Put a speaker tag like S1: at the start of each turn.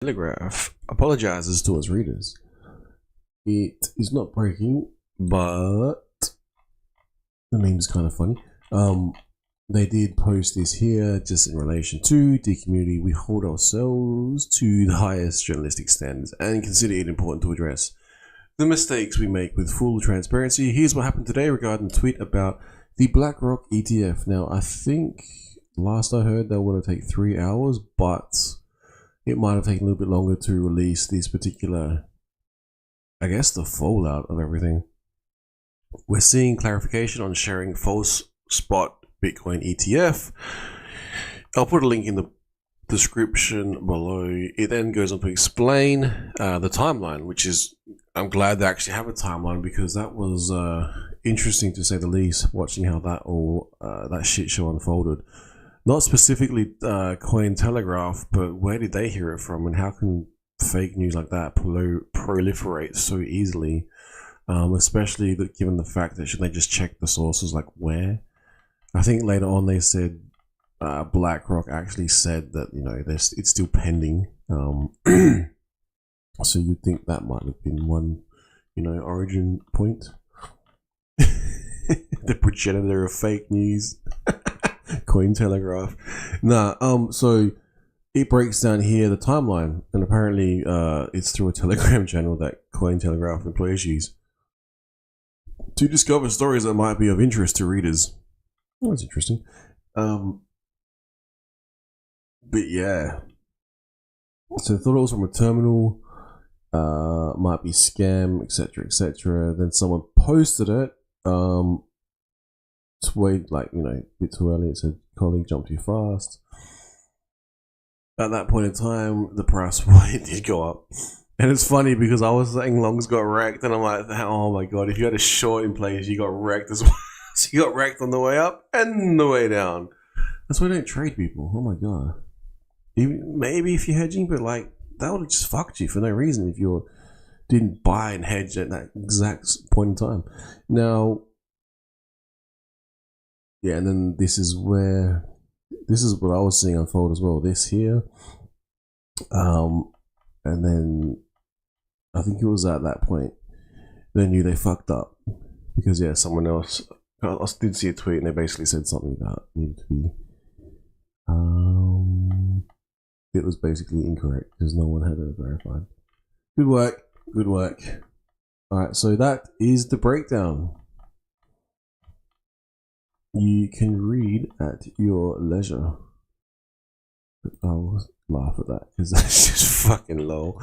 S1: Cointelegraph apologizes to its readers. It is not breaking, but the name is kind of funny. They did post this here just in relation to the community. We hold ourselves to the highest journalistic standards and consider it important to address the mistakes we make with full transparency. Here's what happened today regarding the tweet about the BlackRock ETF. Now, I think last I heard that would have taken 3 hours, but it might have taken a little bit longer to release this particular, I guess, the fallout of everything. We're seeing clarification on sharing false spot Bitcoin ETF. I'll put a link in the description below. It then goes on to explain the timeline, which is, I'm glad they actually have a timeline, because that was interesting to say the least, watching how that shit show unfolded. Not specifically Cointelegraph, but where did they hear it from, and how can fake news like that proliferate so easily? Especially given the fact that should they just check the sources, like where? I think later on they said BlackRock actually said that, you know, it's still pending. So you'd think that might have been one, you know, origin point. The progenitor of fake news. Cointelegraph. So it breaks down here the timeline, and apparently it's through a Telegram channel that Cointelegraph employees use to discover stories that might be of interest to readers. Oh, that's interesting. But yeah, so I thought it was from a terminal, might be scam, etc., etc. Then someone posted it. It's way, like, you know, a bit too early. It said colleague jumped too fast. At that point in time, the price did go up. And it's funny because I was saying longs got wrecked, and I'm like, oh my god, if you had a short in place, you got wrecked as well. So you got wrecked on the way up and the way down. That's why I don't trade people. Oh my god. Maybe if you're hedging, but like, that would have just fucked you for no reason if you didn't buy and hedge at that exact point in time. Now, yeah, and then this is what I was seeing unfold as well. This here, and then I think it was at that point they knew they fucked up, because yeah, someone else, I did see a tweet and they basically said something that needed to be, it was basically incorrect because no one had it verified. Good work, good work. All right, so that is the breakdown. You can read at your leisure. I'll laugh at that because that's just fucking low.